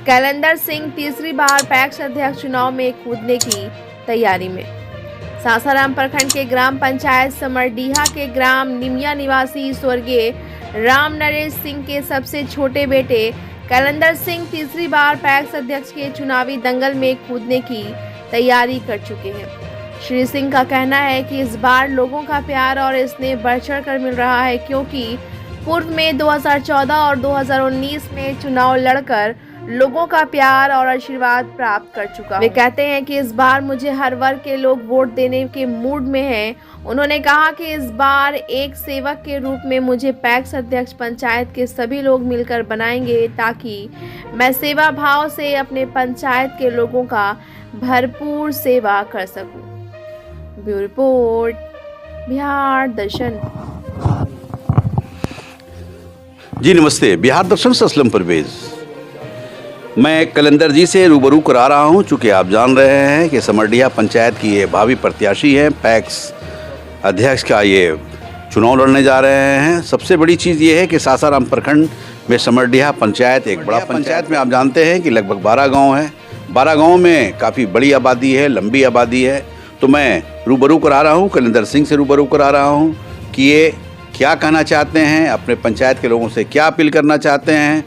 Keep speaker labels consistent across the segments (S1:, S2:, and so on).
S1: Calendar Singh तीसरी बार PACS अध्यक्ष चुनाव में कूदने की तैयारी में। सासाराम प्रखंड के ग्राम पंचायत समरडीहा के ग्राम निमिया निवासी स्वर्गीय राम नरेश सिंह के सबसे छोटे बेटे कैलेंडर सिंह तीसरी बार पैक्स अध्यक्ष के चुनावी दंगल में कूदने की तैयारी कर चुके हैं। श्री सिंह का कहना है कि इस बार लोगों का प्यार और स्नेह बढ़ चढ़ कर मिल रहा है, क्योंकि पूर्व में 2014 और 2019 में चुनाव लड़कर लोगों का प्यार और आशीर्वाद प्राप्त कर चुका। वे कहते हैं कि इस बार मुझे हर वर्ग के लोग वोट देने के मूड में हैं। उन्होंने कहा कि इस बार एक सेवक के रूप में मुझे पैक्स अध्यक्ष पंचायत के सभी लोग मिलकर बनाएंगे, ताकि मैं सेवा भाव से अपने पंचायत के लोगों का भरपूर सेवा कर सकूं। ब्यूरो रिपोर्ट, बिहार दर्शन।
S2: जी नमस्ते, बिहार दर्शन से असलम परवेज। मैं कैलेंडर जी से रूबरू करा रहा हूं। चूँकि आप जान रहे हैं कि समरडीहा पंचायत की ये भावी प्रत्याशी हैं, पैक्स अध्यक्ष का ये चुनाव लड़ने जा रहे हैं। सबसे बड़ी चीज़ ये है कि सासाराम प्रखंड में समरडीहा पंचायत एक बड़ा पंचायत में आप जानते हैं कि लगभग 12 गांव हैं। 12 गांव में काफ़ी बड़ी आबादी है, लंबी आबादी है। तो मैं रूबरू करा रहा हूँ, कैलेंडर सिंह से रूबरू करा रहा हूँ कि ये क्या कहना चाहते हैं, अपने पंचायत के लोगों से क्या अपील करना चाहते हैं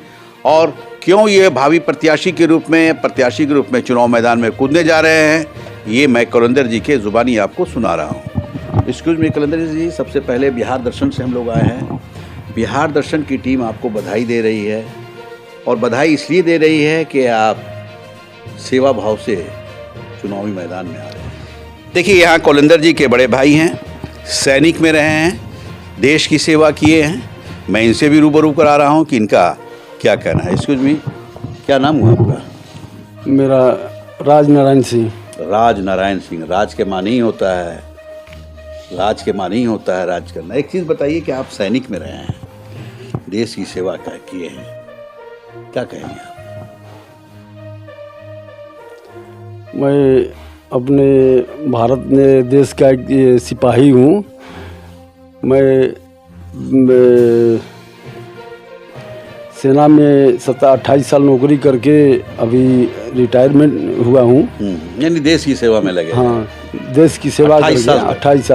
S2: और क्यों ये भावी प्रत्याशी के रूप में चुनाव मैदान में कूदने जा रहे हैं। ये मैं कैलेंडर जी के ज़ुबानी आपको सुना रहा हूँ। एक्सक्यूज़ मी कैलेंडर जी, सबसे पहले बिहार दर्शन से हम लोग आए हैं। बिहार दर्शन की टीम आपको बधाई दे रही है और बधाई इसलिए दे रही है कि आप सेवा भाव से चुनावी मैदान में आ रहे हैं। देखिए, यहाँ कैलेंडर जी के बड़े भाई हैं, सैनिक में रहे हैं, देश की सेवा किए हैं। मैं इनसे भी रूबरू करा रहा हूँ कि इनका क्या कहना है। एक्सक्यूज मी, क्या नाम हुआ आपका?
S3: मेरा राज नारायण सिंह।
S2: राज नारायण सिंह। राज के मानी ही होता है, राज के मानी ही होता है राज करना। एक चीज़ बताइए कि आप सैनिक में रहे हैं, देश की सेवा किए हैं, क्या कहेंगे आप?
S3: मैं अपने भारत में देश का एक सिपाही हूँ। मैं सेना में 28 साल नौकरी करके अभी रिटायरमेंट हुआ हूँ।
S2: यानी देश की सेवा में लगे?
S3: हाँ, देश की सेवा करके 28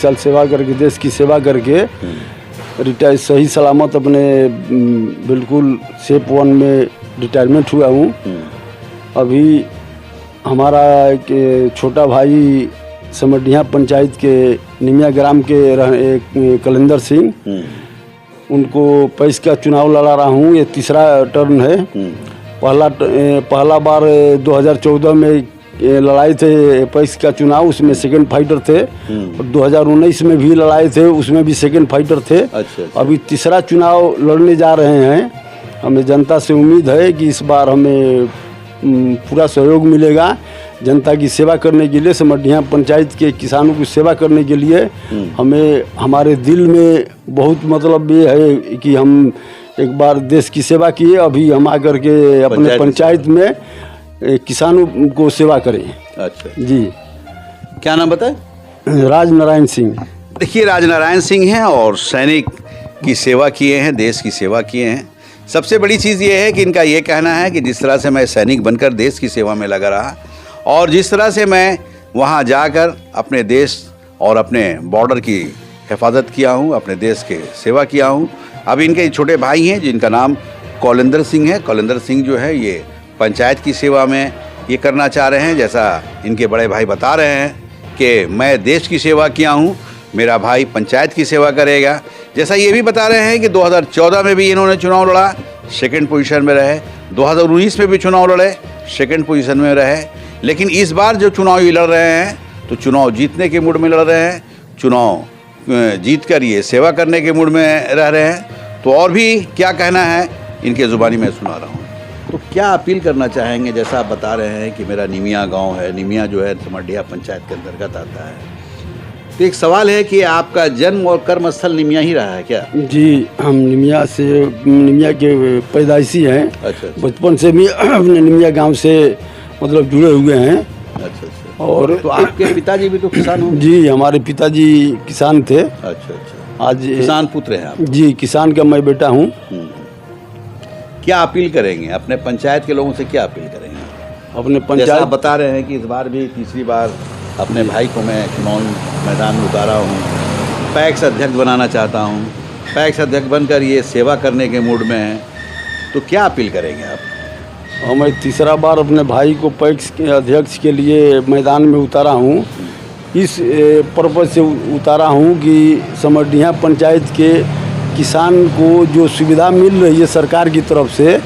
S3: साल सेवा करके, देश की सेवा करके रिटायर सही सलामत अपने बिल्कुल सेफ 1 में रिटायरमेंट हुआ हूँ। अभी हमारा एक छोटा भाई समरडीहा पंचायत के निमिया ग्राम के कैलेंडर सिंह, उनको पैक्स का चुनाव लड़ा रहा हूँ। ये तीसरा टर्न है। पहला बार 2014 में लड़ाए थे पैक्स का चुनाव, उसमें सेकंड फाइटर थे। और 2019 में भी लड़ाए थे, उसमें भी सेकंड फाइटर थे।
S2: अच्छा।
S3: अभी तीसरा चुनाव लड़ने जा रहे हैं। हमें जनता से उम्मीद है कि इस बार हमें पूरा सहयोग मिलेगा जनता की सेवा करने के लिए। समरडीहा पंचायत के किसानों की सेवा करने के लिए हमें, हमारे दिल में बहुत मतलब ये है कि हम एक बार देश की सेवा किए, अभी हम आकर के अपने पंचायत में किसानों को सेवा करें।
S2: अच्छा
S3: जी,
S2: क्या नाम बताए?
S3: राज नारायण सिंह।
S2: देखिए, राज नारायण सिंह हैं और सैनिक की सेवा किए हैं, देश की सेवा किए हैं। सबसे बड़ी चीज़ ये है कि इनका ये कहना है कि जिस तरह से मैं सैनिक बनकर देश की सेवा में लगा रहा और जिस तरह से मैं वहाँ जाकर अपने देश और अपने बॉर्डर की हिफाजत किया हूँ, अपने देश के सेवा किया हूँ। अब इनके छोटे भाई हैं जिनका नाम कैलेंडर सिंह है। कैलेंडर सिंह जो है ये पंचायत की सेवा में ये करना चाह रहे हैं। जैसा इनके बड़े भाई बता रहे हैं कि मैं देश की सेवा किया हूँ, मेरा भाई पंचायत की सेवा करेगा। जैसा ये भी बता रहे हैं कि 2014 में भी इन्होंने चुनाव लड़ा, सेकंड पोजीशन में रहे। 2019 में भी चुनाव लड़े, सेकंड पोजीशन में रहे। लेकिन इस बार जो चुनाव ये लड़ रहे हैं तो चुनाव जीतने के मूड में लड़ रहे हैं, चुनाव जीत कर ये सेवा करने के मूड में रह रहे हैं। तो और भी क्या कहना है इनके ज़ुबानी में सुना रहा हूँ। तो क्या अपील करना चाहेंगे? जैसा आप बता रहे हैं कि मेरा निमिया गांव है, निमिया जो है समरडीहा पंचायत के अंतर्गत आता है। तो एक सवाल है कि आपका जन्म और कर्मस्थल निमिया ही रहा है क्या?
S3: जी, हम निमिया के पैदाइशी हैं।
S2: अच्छा।
S3: बचपन से भी अपने निमिया गांव से मतलब जुड़े हुए हैं।
S2: अच्छा।
S3: और
S2: तो आपके पिताजी भी तो किसान होंगे?
S3: जी, हमारे पिताजी किसान थे।
S2: अच्छा।
S3: आज
S2: किसान पुत्र हैं आप?
S3: जी, किसान का मैं बेटा हूँ।
S2: क्या अपील करेंगे अपने पंचायत के लोगों से, क्या अपील करेंगे?
S3: अपने
S2: जैसा आप
S3: पंचायत
S2: बता रहे हैं कि इस बार भी तीसरी बार अपने भाई को मैं चुनावी मैदान में उतारा हूँ, पैक्स अध्यक्ष बनाना चाहता हूँ, पैक्स अध्यक्ष बनकर ये सेवा करने के मूड में हैं, तो क्या अपील करेंगे आप?
S3: मैं तीसरा बार अपने भाई को पैक्स के अध्यक्ष के लिए मैदान में उतारा हूँ। इस पर्पज़ से उतारा हूँ कि समरडीहा पंचायत के किसान को जो सुविधा मिल रही है सरकार की तरफ से,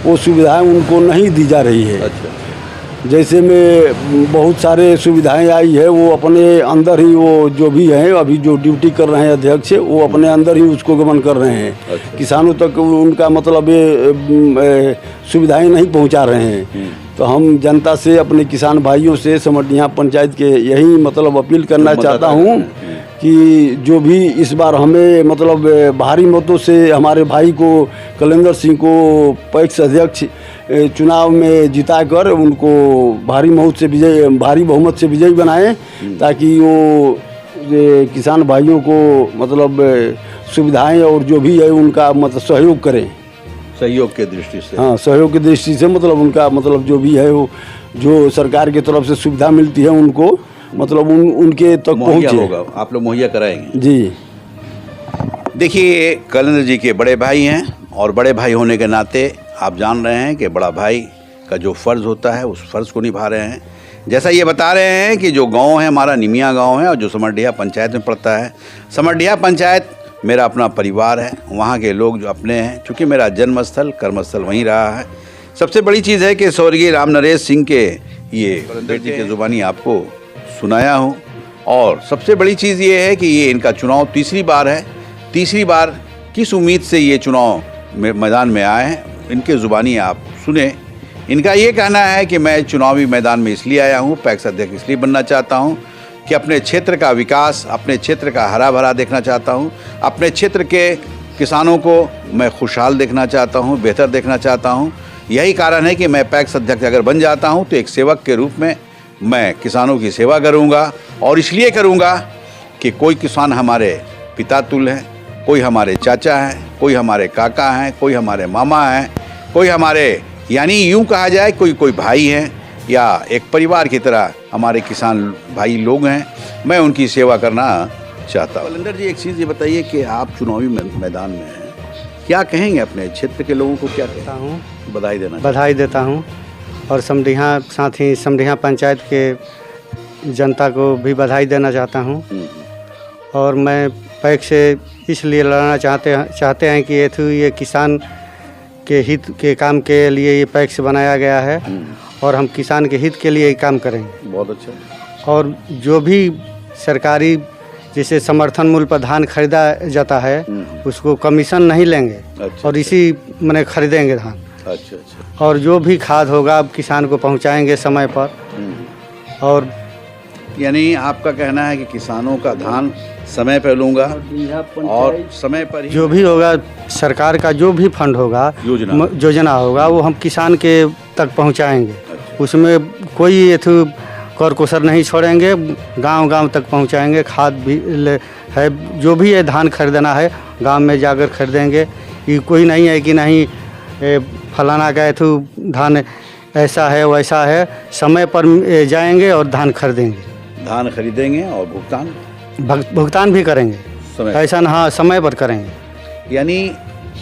S3: वो सुविधाएं उनको नहीं दी जा रही है।
S2: अच्छा,
S3: जैसे में बहुत सारे सुविधाएं आई है, वो अपने अंदर ही वो जो भी हैं अभी जो ड्यूटी कर रहे हैं अध्यक्ष, वो अपने अंदर ही उसको गमन कर रहे हैं।
S2: अच्छा।
S3: किसानों तक उनका मतलब ये सुविधाएं नहीं पहुंचा रहे हैं। तो हम जनता से, अपने किसान भाइयों से, समरडीहा पंचायत के यही मतलब अपील करना चाहता हूं कि जो भी इस बार हमें मतलब भारी मतों से हमारे भाई को, कलेंदर सिंह को पैक्स अध्यक्ष चुनाव में जिताकर उनको भारी बहुमत से विजयी बनाएं, ताकि वो किसान भाइयों को मतलब सुविधाएं और जो भी है उनका मतलब सहयोग करें।
S2: सहयोग के दृष्टि से,
S3: हाँ, सहयोग की दृष्टि से मतलब उनका मतलब जो भी है वो जो सरकार की तरफ से सुविधा मिलती है उनको मतलब उनके तक
S2: मुहैया
S3: पहुँचे।
S2: होगा, आप लोग मुहैया कराएंगे
S3: जी।
S2: देखिए, कलेंदर जी के बड़े भाई हैं और बड़े भाई होने के नाते आप जान रहे हैं कि बड़ा भाई का जो फ़र्ज़ होता है उस फ़र्ज़ को निभा रहे हैं। जैसा ये बता रहे हैं कि जो गांव है हमारा निमिया गांव है और जो समरडीहा पंचायत में पड़ता है। समरडीहा पंचायत मेरा अपना परिवार है, वहाँ के लोग जो अपने हैं, चूँकि मेरा जन्मस्थल कर्मस्थल वहीं रहा है। सबसे बड़ी चीज़ है कि स्वर्गीय राम नरेश सिंह के ये कलेंदर जी की ज़ुबानी आपको सुनाया हूँ। और सबसे बड़ी चीज़ ये है कि ये इनका चुनाव तीसरी बार है। तीसरी बार किस उम्मीद से ये चुनाव मैदान में आए हैं, इनके ज़ुबानी आप सुने। इनका ये कहना है कि मैं चुनावी मैदान में इसलिए आया हूँ, पैक्स अध्यक्ष इसलिए बनना चाहता हूँ कि अपने क्षेत्र का विकास, अपने क्षेत्र का हरा भरा देखना चाहता हूँ, अपने क्षेत्र के किसानों को मैं खुशहाल देखना चाहता हूँ, बेहतर देखना चाहता हूँ। यही कारण है कि मैं पैक्स अध्यक्ष अगर बन जाता हूँ तो एक सेवक के रूप में मैं किसानों की सेवा करूँगा। और इसलिए करूँगा कि कोई किसान हमारे पिता तुल्य हैं, कोई हमारे चाचा हैं, कोई हमारे काका हैं, कोई हमारे मामा हैं, कोई हमारे यानी यूँ कहा जाए कोई भाई हैं, या एक परिवार की तरह हमारे किसान भाई लोग हैं। मैं उनकी सेवा करना चाहता हूँ। कलेंदर जी, एक चीज़ ये बताइए कि आप चुनावी मैदान में हैं, क्या कहेंगे अपने क्षेत्र के लोगों को? क्या कहता
S4: हूँ,
S2: बधाई
S4: देता हूँ और समरडीहा साथ ही समरडीहा पंचायत के जनता को भी बधाई देना चाहता हूँ। और मैं पैक्स से इसलिए लड़ना चाहते हैं कि ये किसान के हित के काम के लिए ये पैक्स बनाया गया है और हम किसान के हित के लिए ही काम करेंगे।
S2: बहुत अच्छा।
S4: और जो भी सरकारी जैसे समर्थन मूल्य पर धान खरीदा जाता है उसको कमीशन नहीं लेंगे।
S2: अच्छा,
S4: और इसी मैंने खरीदेंगे धान।
S2: अच्छा।
S4: और जो भी खाद होगा किसान को पहुंचाएंगे समय पर। और
S2: यानी आपका कहना है कि किसानों का धान समय पर लूँगा और समय पर ही
S4: जो भी होगा सरकार का जो भी फंड होगा, योजना होगा, वो हम किसान के तक पहुंचाएंगे।
S2: अच्छा।
S4: उसमें कोई कर कोसर नहीं छोड़ेंगे, गांव तक पहुंचाएंगे। खाद भी है, जो भी है धान खरीदना है गांव में जाकर खरीदेंगे। ये कोई नहीं है कि नहीं फलाना का धान ऐसा है वैसा है, समय पर जाएंगे और धान खरीदेंगे
S2: और
S4: भुगतान भी करेंगे ऐसा ना। हाँ, समय पर करेंगे।
S2: यानी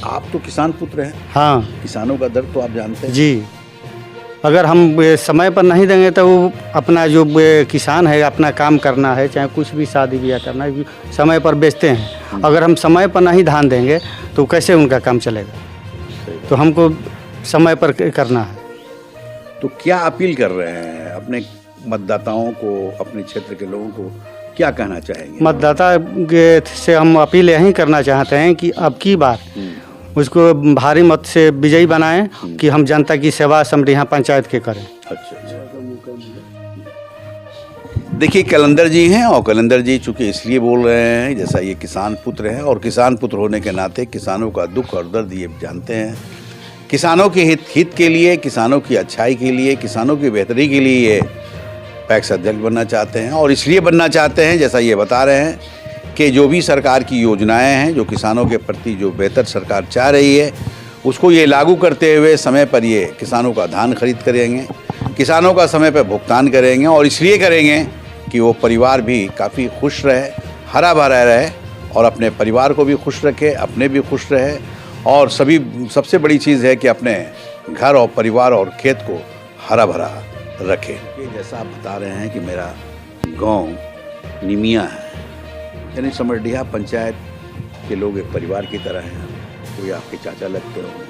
S2: आप तो किसान पुत्र हैं।
S4: हाँ,
S2: किसानों का दर्द तो आप जानते हैं
S4: जी। अगर हम समय पर नहीं देंगे तो वो अपना जो किसान है अपना काम करना है, चाहे कुछ भी शादी ब्याह करना है, समय पर बेचते हैं। अगर हम समय पर नहीं धान देंगे तो कैसे उनका काम चलेगा? तो हमको समय पर करना है।
S2: तो क्या अपील कर रहे हैं अपने मतदाताओं को, अपने क्षेत्र के लोगों को क्या कहना चाहेंगे?
S4: मतदाता के से हम अपील यही करना चाहते हैं कि अब की बार उसको भारी मत से विजयी बनाएं कि हम जनता की सेवा समरडीहा पंचायत के करें।
S2: अच्छा। देखिए, कलेंदर जी हैं और कलेंदर जी चूँकि इसलिए बोल रहे हैं जैसा ये किसान पुत्र हैं और किसान पुत्र होने के नाते किसानों का दुख और दर्द ये जानते हैं। किसानों के हित के लिए, किसानों की अच्छाई के लिए, किसानों की बेहतरी के लिए ये पैक्स अध्यक्ष बनना चाहते हैं। और इसलिए बनना चाहते हैं जैसा ये बता रहे हैं कि जो भी सरकार की योजनाएं हैं, जो किसानों के प्रति जो बेहतर सरकार चाह रही है, उसको ये लागू करते हुए समय पर ये किसानों का धान खरीद करेंगे, किसानों का समय पर भुगतान करेंगे और इसलिए करेंगे कि वो परिवार भी काफ़ी खुश रहे, हरा भरा रहे और अपने परिवार को भी खुश रखे, अपने भी खुश रहे और सबसे बड़ी चीज़ है कि अपने घर और परिवार और खेत को हरा भरा रखे। ये जैसा आप बता रहे हैं कि मेरा गांव निमिया है, यानी समरडीहा पंचायत के लोग एक परिवार की तरह हैं। कोई आपके चाचा लगते होंगे,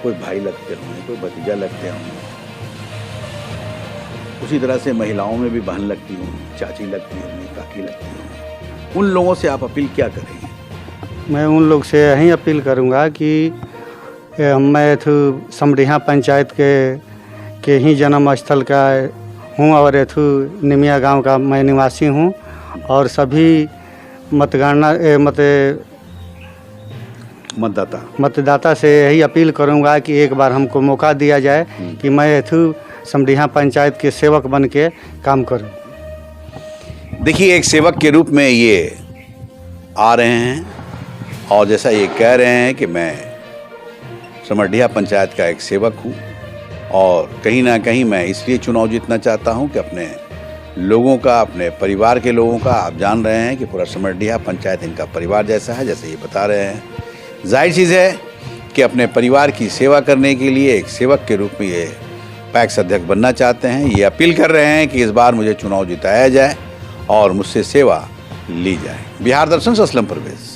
S2: कोई भाई लगते होंगे, कोई भतीजा लगते होंगे। उसी तरह से महिलाओं में भी बहन लगती होंगी, चाची लगती होंगी, काकी लगती होंगी। उन लोगों से आप अपील क्या करेंगे?
S4: मैं उन लोग से यही अपील करूंगा कि मैं समरडीहा पंचायत के ही जन्म स्थल का हूं और निमिया गांव का मैं निवासी हूं और सभी मतदाता से यही अपील करूंगा कि एक बार हमको मौका दिया जाए कि मैं समरडीहा पंचायत के सेवक बन के काम करूं।
S2: देखिए, एक सेवक के रूप में ये आ रहे हैं और जैसा ये कह रहे हैं कि मैं समरडीहा पंचायत का एक सेवक हूँ और कहीं ना कहीं मैं इसलिए चुनाव जीतना चाहता हूँ कि अपने लोगों का, अपने परिवार के लोगों का, आप जान रहे हैं कि पूरा समरडीहा पंचायत इनका परिवार जैसा है, जैसे ये बता रहे हैं। जाहिर चीज़ है कि अपने परिवार की सेवा करने के लिए एक सेवक के रूप में ये पैक्स अध्यक्ष बनना चाहते हैं। ये अपील कर रहे हैं कि इस बार मुझे चुनाव जिताया जाए और मुझसे सेवा ली जाए। बिहार दर्शन से असलम परवेज।